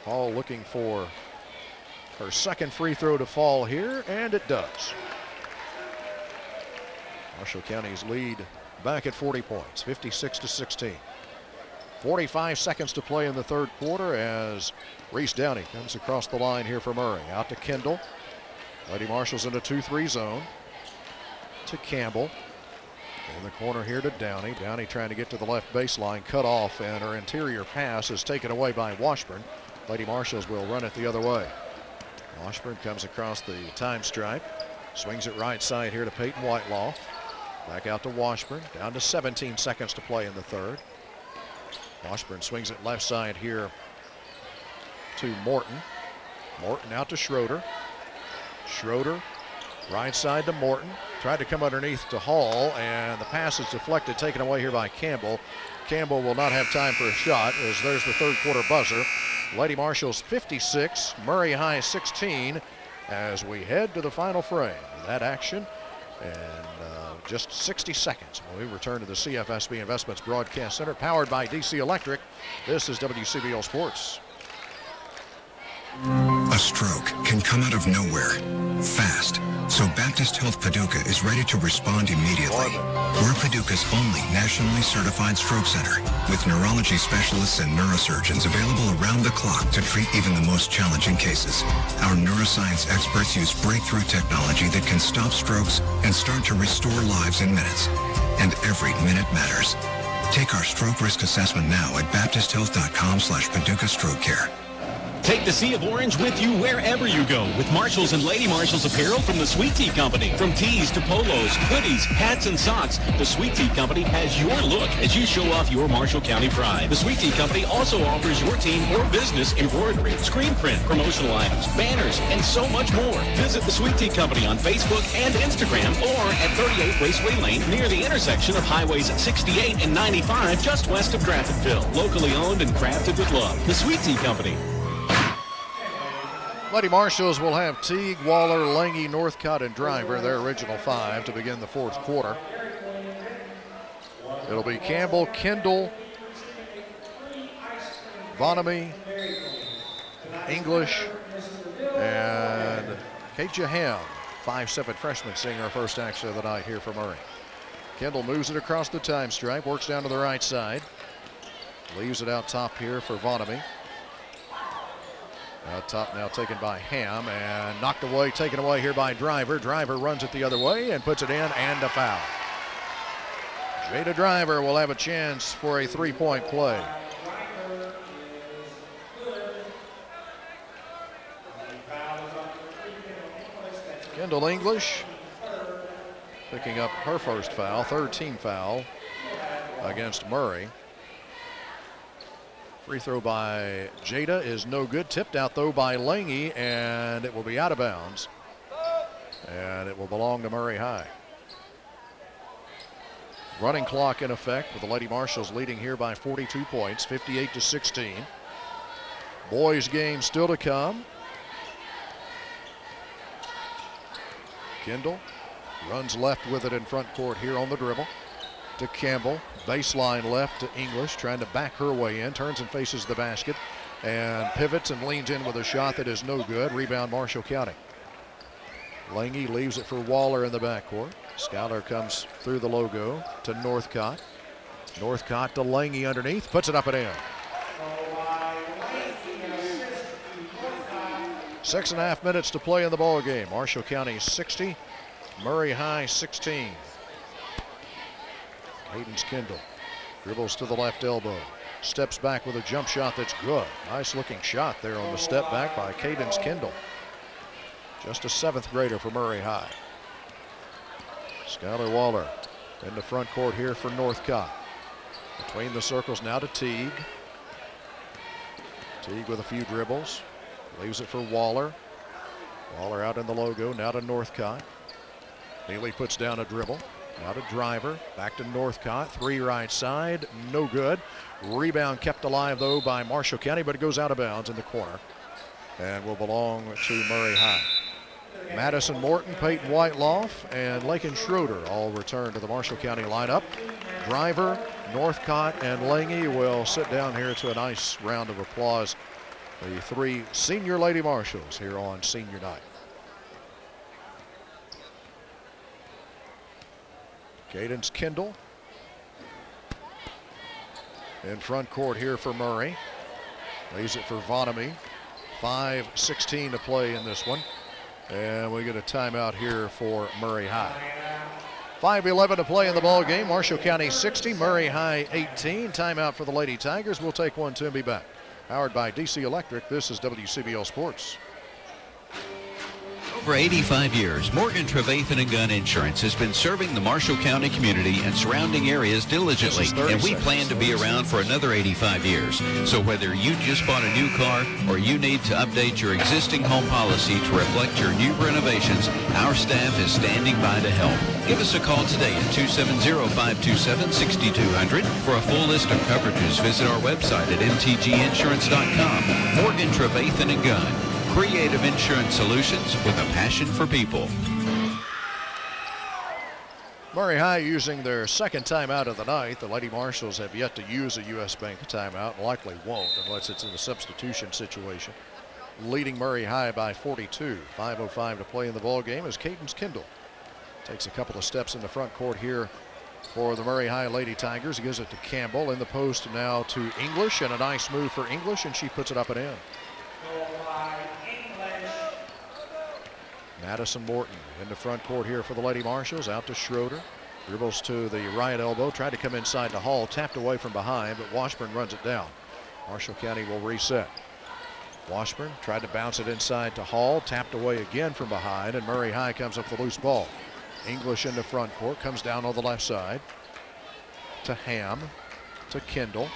Hall looking for her second free throw to fall here, and it does. Marshall County's lead back at 40 points, 56-16. 45 seconds to play in the third quarter as Reese Downey comes across the line here for Murray. Out to Kendall. Lady Marshall's in a 2-3 zone. To Campbell. In the corner here to Downey. Downey trying to get to the left baseline, cut off, and her interior pass is taken away by Washburn. Lady Marshalls will run it the other way. Washburn comes across the time stripe, swings it right side here to Peyton Whiteloff. Back out to Washburn, down to 17 seconds to play in the third. Washburn swings it left side here to Morton. Morton out to Schroeder. Schroeder right side to Morton. Tried to come underneath to Hall, and the pass is deflected, taken away here by Campbell. Campbell will not have time for a shot as there's the third quarter buzzer. Lady Marshall's 56, Murray High 16 as we head to the final frame. That action and just 60 seconds when we return to the CFSB Investments Broadcast Center, powered by DC Electric. This is WCBL Sports. A stroke can come out of nowhere, fast. So Baptist Health Paducah is ready to respond immediately. We're Paducah's only nationally certified stroke center with neurology specialists and neurosurgeons available around the clock to treat even the most challenging cases. Our neuroscience experts use breakthrough technology that can stop strokes and start to restore lives in minutes. And every minute matters. Take our stroke risk assessment now at baptisthealth.com/Paducah Stroke Care. Take the Sea of Orange with you wherever you go with Marshalls and Lady Marshalls apparel from the Sweet Tea Company. From tees to polos, hoodies, hats, and socks, the Sweet Tea Company has your look as you show off your Marshall County pride. The Sweet Tea Company also offers your team or business embroidery, screen print, promotional items, banners, and so much more. Visit the Sweet Tea Company on Facebook and Instagram or at 38 Raceway Lane near the intersection of Highways 68 and 95 just west of Graftonville. Locally owned and crafted with love. The Sweet Tea Company. Lady Marshalls will have Teague, Waller, Lange, Northcott, and Driver, their original five, to begin the fourth quarter. It'll be Campbell, Kendall, Vonamy, English, and Kate Jaham, 5'7" freshman, seeing her first action of the night here for Murray. Kendall moves it across the time stripe, works down to the right side, leaves it out top here for Vonamy. Out top now taken by Ham and knocked away, taken away here by Driver. Driver runs it the other way and puts it in, and a foul. Jada Driver will have a chance for a three-point play. Kendall English picking up her first foul, third team foul against Murray. Free throw by Jada is no good. Tipped out, though, by Lange, and it will be out of bounds. And it will belong to Murray High. Running clock in effect with the Lady Marshalls leading here by 42 points, 58-16. Boys game still to come. Kendall runs left with it in front court here on the dribble. To Campbell, baseline left to English, trying to back her way in, turns and faces the basket, and pivots and leans in with a shot that is no good. Rebound Marshall County. Lange leaves it for Waller in the backcourt. Schuyler comes through the logo to Northcott. Northcott to Lange underneath, puts it up and in. 6.5 minutes to play in the ball game. Marshall County 60, Murray High 16. Cadence Kendall dribbles to the left elbow, steps back with a jump shot that's good. Nice looking shot there on the step back by Cadence Kendall. Just a seventh grader for Murray High. Schuyler Waller In the front court here for Northcott. Between the circles now to Teague. Teague with a few dribbles. Leaves it for Waller. Waller out in the logo, now to Northcott. Neely puts down a dribble. Now to Driver. Back to Northcott. 3 right side. No good. Rebound kept alive, though, by Marshall County, but it goes out of bounds in the corner and will belong to Murray High. Madison Morton, Peyton Whiteloff, and Lakin Schroeder all return to the Marshall County lineup. Driver, Northcott, and Lange will sit down here to a nice round of applause. The 3 senior Lady Marshalls here on senior night. Cadence Kendall in front court here for Murray. Lays it for Vonamy. 5:16 to play in this one. And we get a timeout here for Murray High. 5:11 to play in the ball game. Marshall County 60, Murray High 18. Timeout for the Lady Tigers. We'll take one to and be back. Powered by DC Electric, this is WCBL Sports. For 85 years, Morgan Trevathan & Gunn Insurance has been serving the Marshall County community and surrounding areas diligently, and we plan to be around for another 85 years. So whether you just bought a new car or you need to update your existing home policy to reflect your new renovations, our staff is standing by to help. Give us a call today at 270-527-6200. For a full list of coverages, visit our website at mtginsurance.com. Morgan Trevathan & Gunn. Creative insurance solutions with a passion for people. Murray High using their second timeout of the night. The Lady Marshalls have yet to use a U.S. Bank timeout, likely won't unless it's in a substitution situation. Leading Murray High by 42. 5:05 to play in the ball game as Cadence Kendall takes a couple of steps in the front court here for the Murray High Lady Tigers. He gives it to Campbell in the post now to English, and a nice move for English, and she puts it up and in. Madison Morton in the front court here for the Lady Marshalls. Out to Schroeder. Dribbles to the right elbow. Tried to come inside to Hall. Tapped away from behind, but Washburn runs it down. Marshall County will reset. Washburn tried to bounce it inside to Hall. Tapped away again from behind, and Murray High comes up with the loose ball. English in the front court. Comes down on the left side to Ham. To Kendall.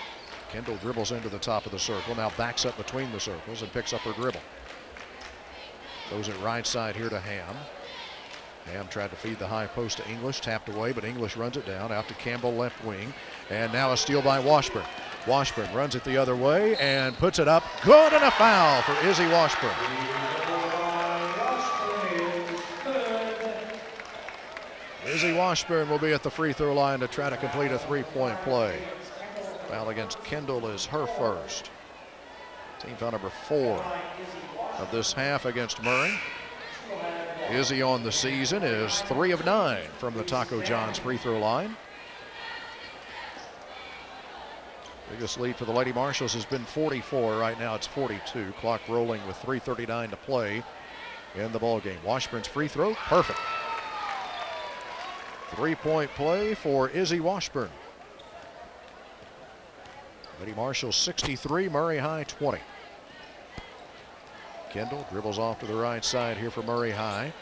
Kendall dribbles into the top of the circle. Now backs up between the circles and picks up her dribble. Goes it right side here to Ham. Ham tried to feed the high post to English, tapped away, but English runs it down out to Campbell left wing. And now a steal by Washburn. Washburn runs it the other way and puts it up. Good, and a foul for Izzy Washburn. Izzy Washburn will be at the free throw line to try to complete a 3-point play. Foul against Kendall is her first. Team foul number 4 of this half against Murray. Izzy on the season is 3 of 9 from the Taco John's free throw line. Biggest lead for the Lady Marshalls has been 44. Right now it's 42. Clock rolling with 3:39 to play in the ball game. Washburn's free throw, perfect. 3-point play for Izzy Washburn. Lady Marshalls 63, Murray High 20. Kendall dribbles off to the right side here for Murray High.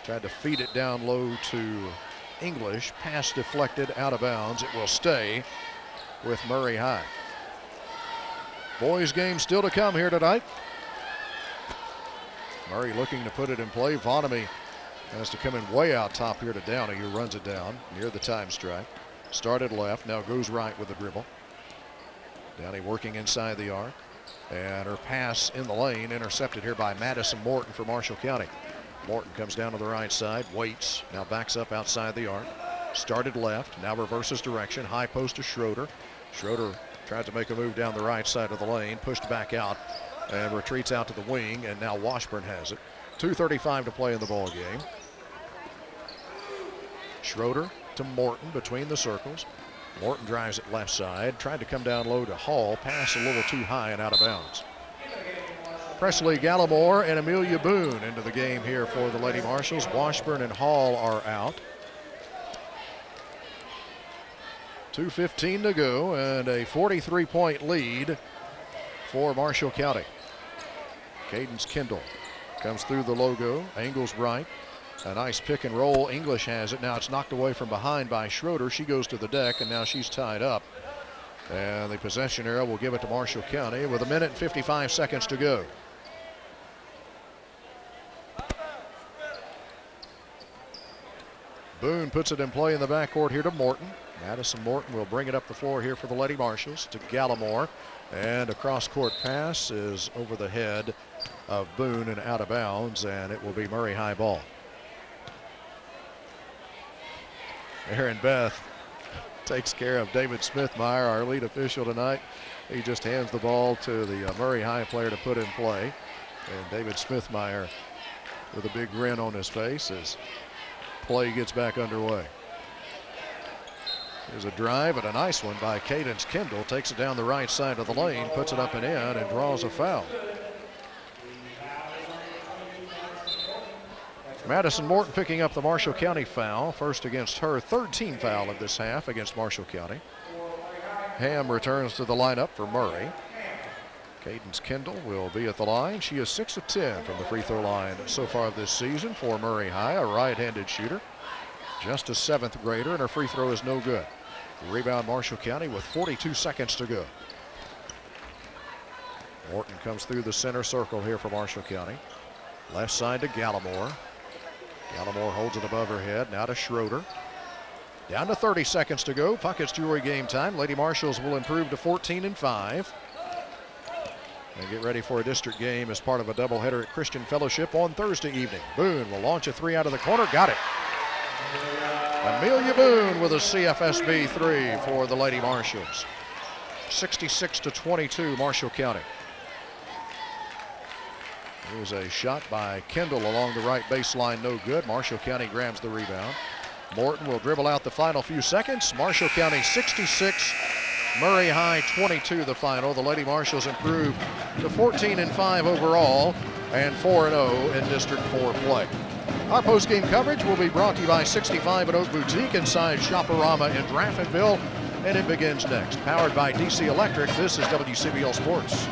Tried to feed it down low to English. Pass deflected out of bounds. It will stay with Murray High. Boys game still to come here tonight. Murray looking to put it in play. Vonamy has to come in way out top here to Downey, who runs it down near the time strike. Started left, now goes right with the dribble. Downey working inside the arc. And her pass in the lane intercepted here by Madison Morton for Marshall County. Morton comes down to the right side, waits, now backs up outside the arc. Started left, now reverses direction. High post to Schroeder. Schroeder tries to make a move down the right side of the lane, pushed back out and retreats out to the wing, and now Washburn has it. 2:35 to play in the ball game. Schroeder to Morton between the circles. Morton drives it left side, tried to come down low to Hall, pass a little too high and out of bounds. Presley Gallimore and Amelia Boone into the game here for the Lady Marshalls. Washburn and Hall are out. 2:15 to go and a 43-point lead for Marshall County. Cadence Kendall comes through the logo, angles right, A nice pick and roll. English has it. Now it's knocked away from behind by Schroeder. She goes to the deck, and now she's tied up. And the possession arrow will give it to Marshall County with 1 minute and 55 seconds to go. Boone puts it in play in the backcourt here to Morton. Madison Morton will bring it up the floor here for the Lady Marshalls to Gallimore. And a cross-court pass is over the head of Boone and out of bounds, and it will be Murray high ball. Aaron Beth takes care of David Smithmeyer, our lead official tonight. He just hands the ball to the Murray High player to put in play. And David Smithmeyer with a big grin on his face as play gets back underway. There's a drive and a nice one by Cadence Kendall. Takes it down the right side of the lane, puts it up and in, and draws a foul. Madison Morton picking up the Marshall County foul. First against her, third team foul of this half against Marshall County. Ham returns to the lineup for Murray. Cadence Kendall will be at the line. She is 6 of 10 from the free throw line so far this season for Murray High, a right-handed shooter. Just a 7th grader, and her free throw is no good. Rebound Marshall County with 42 seconds to go. Morton comes through the center circle here for Marshall County. Left side to Gallimore. Gallimore holds it above her head. Now to Schroeder. Down to 30 seconds to go. Puckett's Jewelry game time. Lady Marshalls will improve to 14-5. And get ready for a district game as part of a doubleheader at Christian Fellowship on Thursday evening. Boone will launch a 3 out of the corner. Got it. Amelia Boone with a CFSB 3 for the Lady Marshalls. 66-22 Marshall County. Here's a shot by Kendall along the right baseline, no good. Marshall County grabs the rebound. Morton will dribble out the final few seconds. Marshall County 66, Murray High 22 the final. The Lady Marshalls improved to 14-5 overall and 4-0 in District 4 play. Our post-game coverage will be brought to you by 65 and Oak Boutique inside Shopperama in Draftonville, and it begins next. Powered by DC Electric, this is WCBL Sports.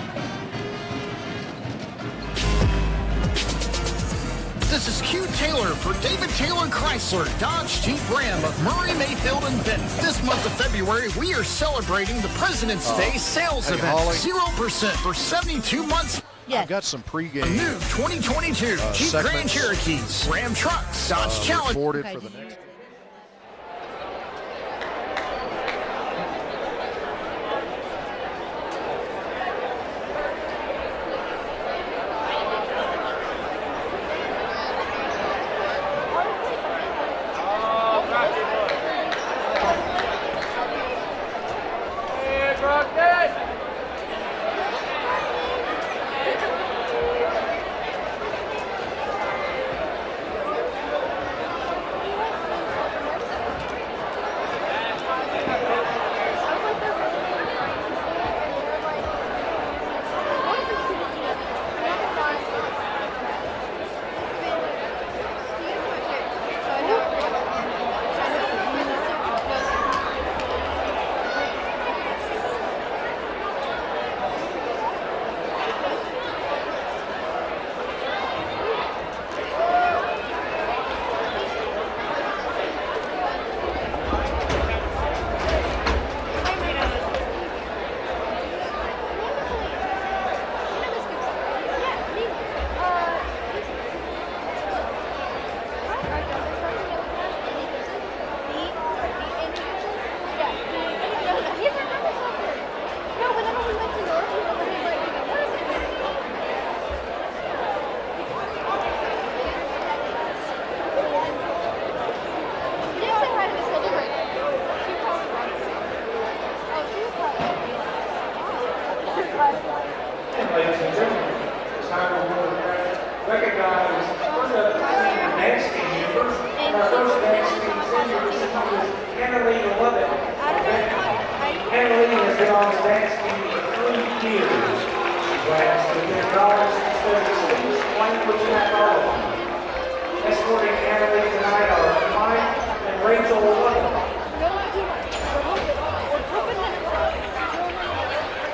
This is Q Taylor for David Taylor Chrysler, Dodge, Jeep, Ram of Murray, Mayfield, and Benton. This month of February, we are celebrating the President's Day sales event. Holly. 0% for 72 months. Yes. I've got some pregame. New 2022 Jeep Grand Cherokees, Ram trucks, Dodge Challenger. Recorded for the next.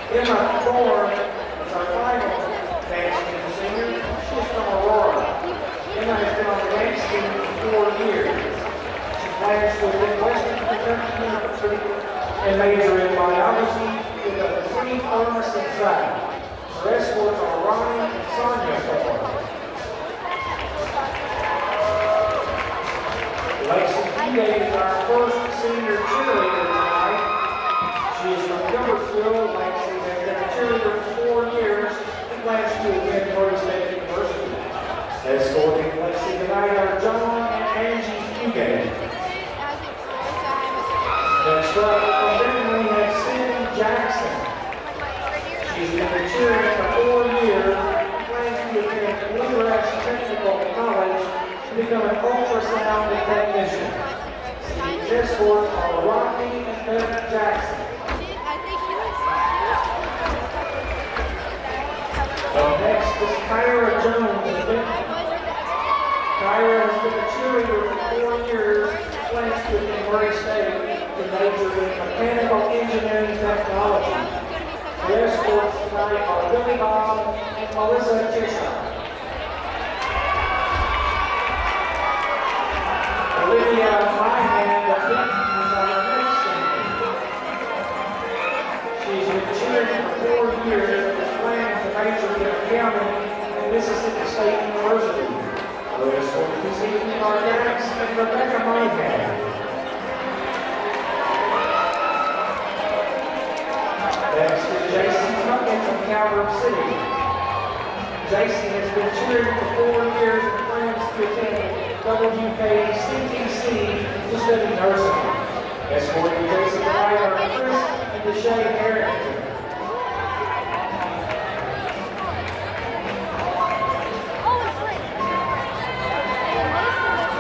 Emma Thorne is our final dance team senior. She's from Aurora. Emma has been on the dance team and major in biology with a degree honors in track. Her escorts are Ronnie and Sonia Thorne. Lacey Fugate is our first senior cheerleader tonight. She is from Gilbertsville. Lacey has been a cheerleader for 4 years and plans to attend Florida State University. Escorting Lacey tonight are John and Angie Fugate. Next up, from Benton, we have Cindy Jackson. She's been a cheerleader for 4 years and plans to attend Bluegrass Technical College to become an ultrasound technician. Steve's escorts are Rodney and Beth Jackson. Up next is Kyra Jones of Benton. Kyra has been a cheerleader for 4 years and plans to attend Murray State to major in mechanical engineering technology. The escorts tonight are Billy Bob and Melissa Cheshire. Olivia Myhan of Benton is our next singer. She's been cheering for 4 years and is planning to major in accounting at Mississippi State University. Her escorts this evening are Dax and Rebecca Myhan. Next is Jason Tuckett from Calvert City. Jason has been cheering for 4 years and plans to attend WKCTC to study nursing. Escorting Jason tonight are Chris and Deshae Harrington.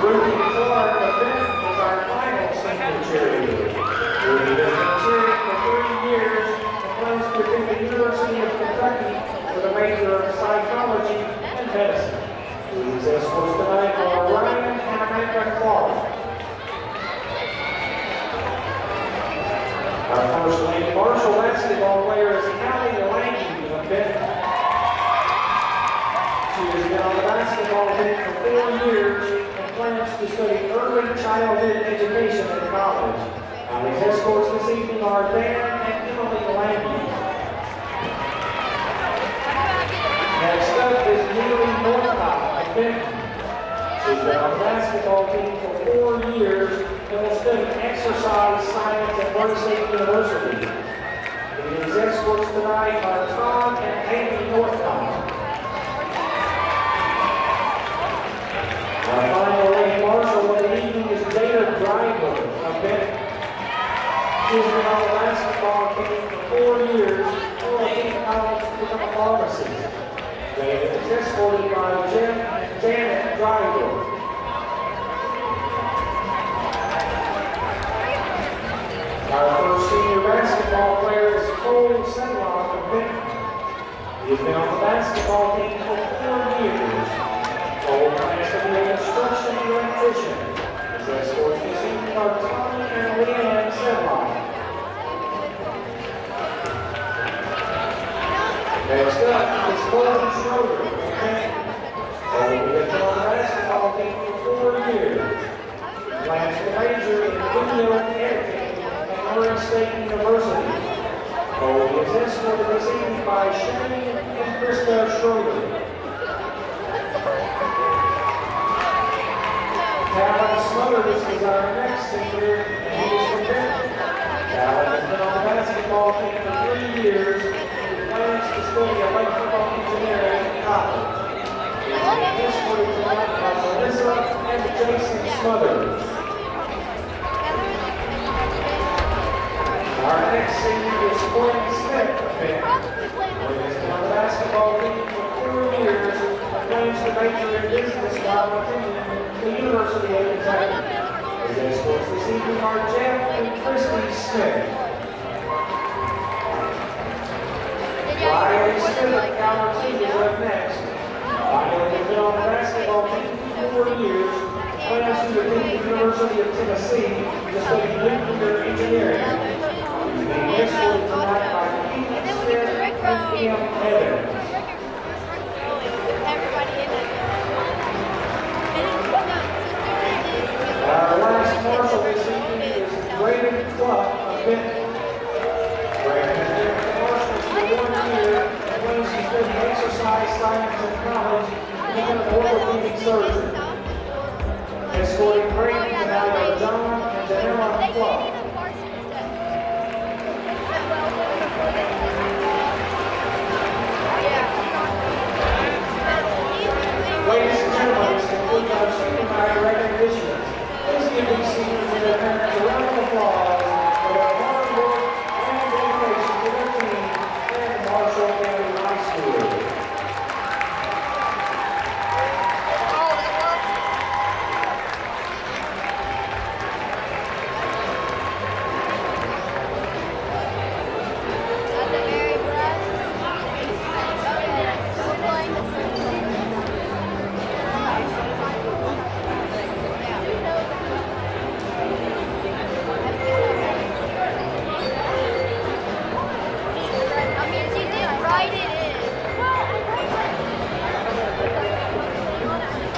Ruby Clark of Benton is our final senior cheerleader. Ruby has been cheering for 3 years and plans to attend the University of Kentucky with a major of psychology and medicine. Ruby's escorts tonight are Ryan and Amanda Clark. Our first Lady Marshall basketball player is Callie Lange of Benton. She has been on the basketball team for 4 years and plans to study early childhood education at college. Allie's escorts this evening are Dan and Emily Lange. Next up is Neely Northcott of Benton. She's been on the basketball team for 4 years and will study exercise science at Florida State University. These escorts tonight are Tom and Amy Northcott. Our final Lady Marshall of the evening is Jada Driver of Benton. She's been on the basketball team for 4 years and will attend college to become a pharmacist. Jada is escorted by Jim and Janet Driver. Our first senior basketball player is Cole Sedlock of Benton. He has been on the basketball team for 4 years. Cole plans to be an instruction electrician. His escorts this evening are Tommy and Leanne Sedlock. Next up is Colton Schroeder of Benton. Cole has been on the basketball team for 4 years. Plans to major in video editing at Murray State University. Cole is escorted this evening by Shane and Krista Schroeder. Calvin Smothers is our next senior, and he is from Benton. Calvin has been on the basketball team for 3 years and plans to study electrical engineering at college. He is being escorted tonight by Melissa and Jason Smothers. Our next senior is Quentin Smith of Benton. Quentin has been on the basketball team for 4 years and plans to major in business while attending the University of Kentucky. His escorts this evening are Jeff and Christy Smith. Riley Smith of Calvert City is up next. Riley has been on the basketball team for 4 years and plans to attend the University of Tennessee to study nuclear engineering. He's being escorted